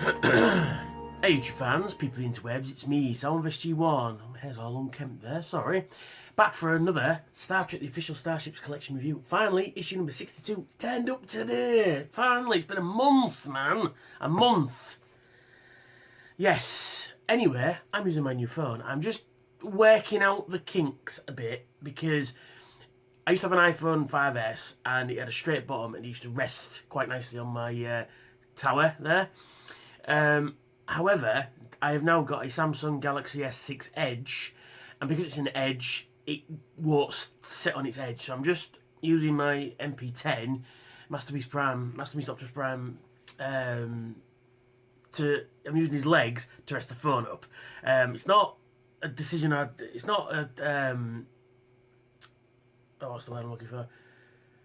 Hey YouTube fans, people of the interwebs, it's me, SalmonVestG1. My hair's all unkempt there, sorry. Back for another Star Trek, the official Starships collection review. Finally, issue number 62 turned up today. Finally, it's been a month, man. A month. Yes. Anyway, I'm using my new phone. I'm just working out the kinks a bit because I used to have an iPhone 5S and it had a straight bottom and it used to rest quite nicely on my tower there. However, I have now got a Samsung Galaxy S6 Edge, and because it's an Edge, it won't sit on its edge. So I'm just using my MP10 Masterpiece Optus Prime. I'm using his legs to rest the phone up. It's not a decision. It's not a. What's the word I'm looking for?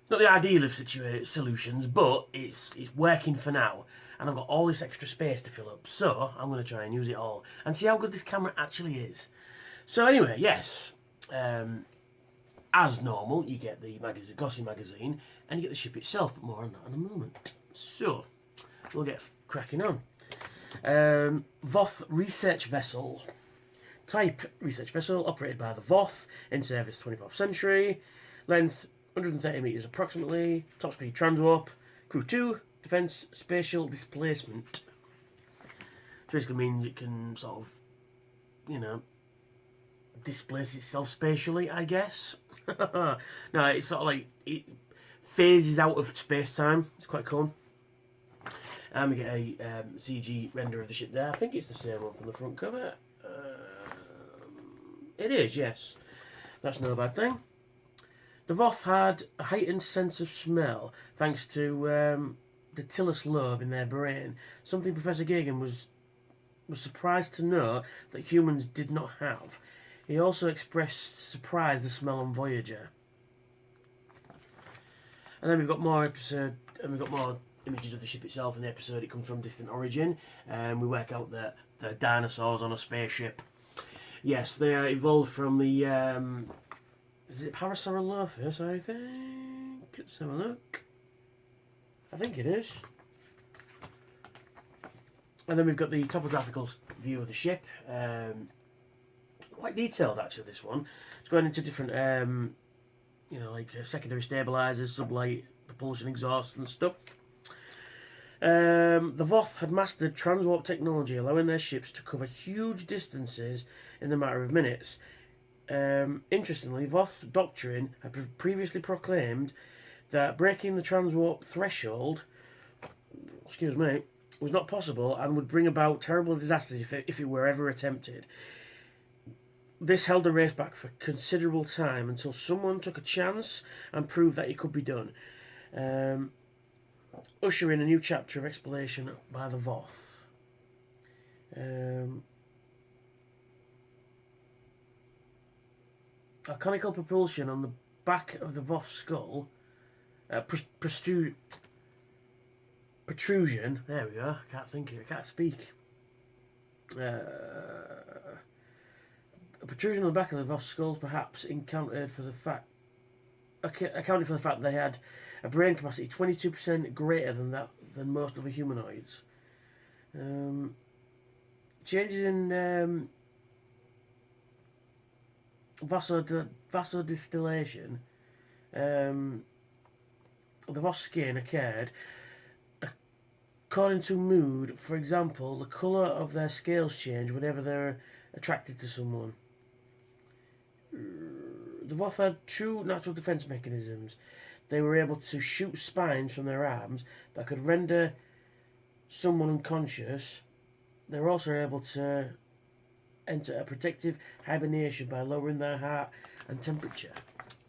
It's not the ideal of solutions, but it's working for now. And I've got all this extra space to fill up, so I'm going to try and use it all and see how good this camera actually is. So anyway, yes, as normal, you get the glossy magazine and you get the ship itself, but more on that in a moment. So we'll get cracking on. Voth Research Vessel. Type Research Vessel, operated by the Voth, in service 24th century. Length 130 metres approximately. Top speed transwarp. Crew 2. Defence spatial displacement. Which basically means it can sort of, displace itself spatially, I guess. No, it's sort of like it phases out of space-time. It's quite cool. And we get a CG render of the ship there. I think it's the same one from the front cover. It is, yes. That's no bad thing. The Voth had a heightened sense of smell thanks to the Tillis lobe in their brain, something Professor Gagan was surprised to know that humans did not have. He also expressed surprise at the smell on Voyager. And then we've got more images of the ship itself in the episode. It comes from distant origin, and we work out that the dinosaurs on a spaceship. Yes, they are evolved from the is it Parasaurolophus, I think? Let's have a look. I think it is. And then we've got the topographical view of the ship. Quite detailed, actually, this one. It's going into different, secondary stabilisers, sublight, propulsion exhaust and stuff. The Voth had mastered transwarp technology, allowing their ships to cover huge distances in the matter of minutes. Interestingly, Voth doctrine had previously proclaimed that breaking the transwarp threshold, was not possible and would bring about terrible disasters if it were ever attempted. This held the race back for considerable time until someone took a chance and proved that it could be done, ushering a new chapter of exploration by the Voth. A conical propulsion on the back of the Voth skull, protrusion. There we go. I can't speak. A protrusion on the back of the Voth skulls, perhaps accounted for the fact they had a brain capacity 22% greater than most other humanoids. Changes in vasodilation of the Voth skin occurred according to mood. For example, the colour of their scales change whenever they're attracted to someone. The Voth had two natural defence mechanisms. They were able to shoot spines from their arms that could render someone unconscious. They were also able to enter a protective hibernation by lowering their heart and temperature.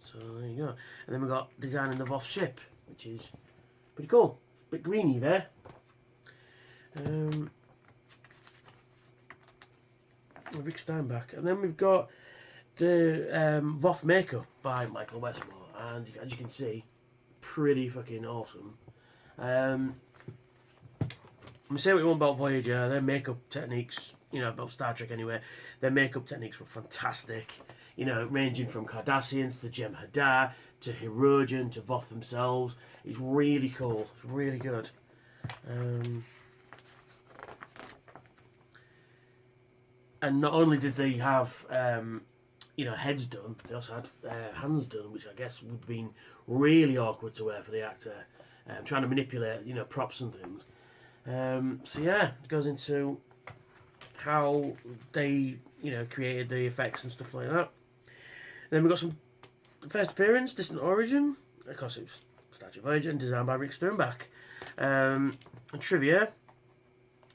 So there you go. And then we've got designing the Voth ship, which is pretty cool. A bit greeny there. Rick Steinbach. And then we've got the Voth makeup by Michael Westmore, and as you can see, pretty fucking awesome. I'm gonna say what you want about Voyager. Their makeup techniques, about Star Trek anyway, their makeup techniques were fantastic. Ranging from Cardassians to Jem'Hadar to Hirogen to Voth themselves. It's really cool. It's really good. And not only did they have heads done, but they also had hands done, which I guess would have been really awkward to wear for the actor, trying to manipulate props and things. So yeah, it goes into how they created the effects and stuff like that. And then we got some first appearance, distant origin. Of course, it was Starship Voyager and designed by Rick Sternbach. And trivia: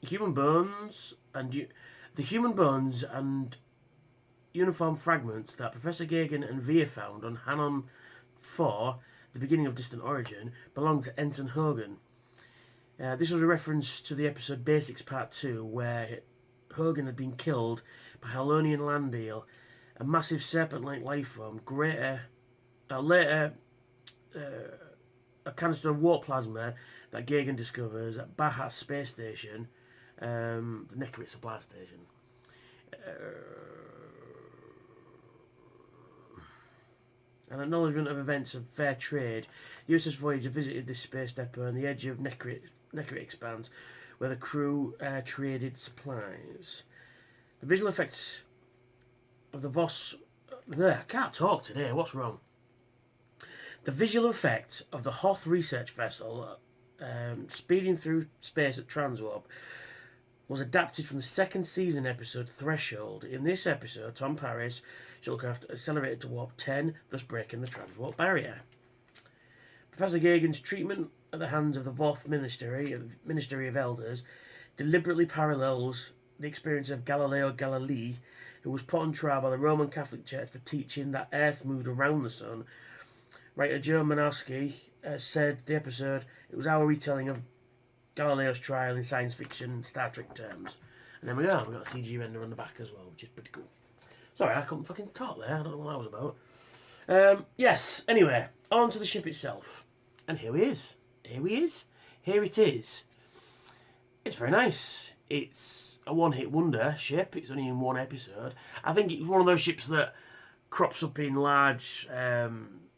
human bones and the human bones and uniform fragments that Professor Gagan and Via found on Hanon 4, the beginning of Distant Origin, belonged to Ensign Hogan. This was a reference to the episode Basics Part 2, where Hogan had been killed by Halonian land eel, a massive serpent-like life form, later a canister of warp plasma that Gagan discovers at Baja Space Station, the Necrit Supply Station. An acknowledgement of events of fair trade, USS Voyager visited this space depot on the edge of Necrit Expanse, where the crew traded supplies. The visual effects of the Voth... I can't talk today, what's wrong? The visual effects of the Voth Research Vessel speeding through space at Transwarp was adapted from the second season episode Threshold. In this episode, Tom Paris shuttlecraft accelerated to warp 10, thus breaking the Transwarp barrier. Professor Gagan's treatment at the hands of the Voth Ministry of Elders deliberately parallels the experience of Galileo Galilei, who was put on trial by the Roman Catholic Church for teaching that Earth moved around the sun. Writer Joe Manowski said the episode, it was our retelling of Galileo's trial in science fiction Star Trek terms. And then we got a CG render on the back as well, which is pretty cool. Sorry, I couldn't fucking talk there. I don't know what that was about. Yes, anyway, on to the ship itself. And here he is. Here it is. It's very nice. It's a one-hit wonder ship. It's only in one episode. I think it's one of those ships that crops up in large...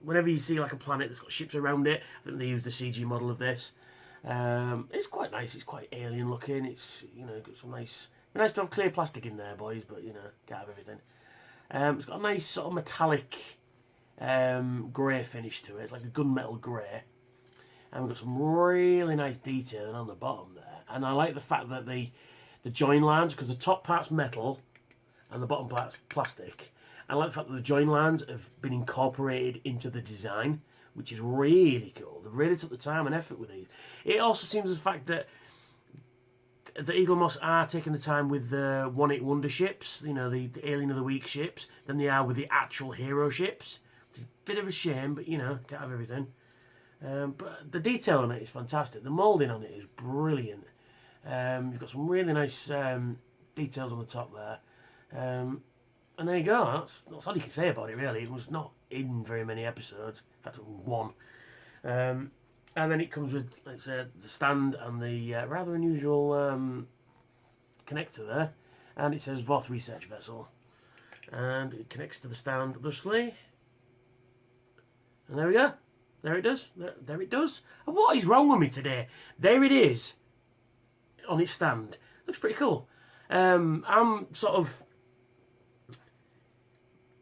whenever you see like a planet that's got ships around it, I think they use the CG model of this. It's quite nice. It's quite alien looking. It's got some nice to have clear plastic in there, boys. But can't have everything. It's got a nice sort of metallic grey finish to it. It's like a gunmetal grey, and we've got some really nice detailing on the bottom there. And I like the fact that the join lines, because the top part's metal and the bottom part's plastic. I like the fact that the join lines have been incorporated into the design, which is really cool. They've really took the time and effort with these. It also seems as the fact that the Eagle Moss are taking the time with the one-hit wonder ships, the Alien of the Week ships, than they are with the actual hero ships. It's a bit of a shame, but can't have everything. But the detail on it is fantastic. The moulding on it is brilliant. You've got some really nice details on the top there. And there you go. That's all you can say about it, really. It was not in very many episodes. In fact, it was one. And then it comes with, like I said, the stand and the rather unusual connector there. And it says Voth Research Vessel. And it connects to the stand thusly. And there we go. There it does. There it does. And what is wrong with me today? There it is. On its stand. Looks pretty cool. I'm sort of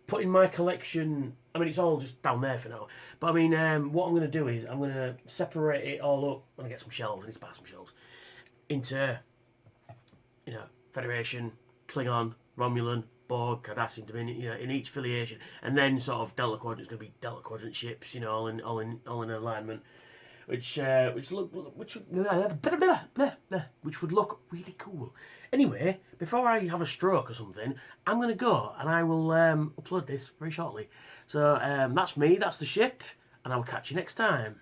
putting my collection... I mean, it's all just down there for now. But I mean, what I'm going to do is I'm going to separate it all up when I get some shelves. I need to buy some shelves. Into, Federation, Klingon, Romulan, Borg, Cardassian, Dominion, in each affiliation. And then sort of Delta Quadrant's going to be Delta Quadrant ships, all in alignment. Which would look really cool. Anyway, before I have a stroke or something, I'm going to go and I will upload this very shortly. So that's me, that's the ship, and I will catch you next time.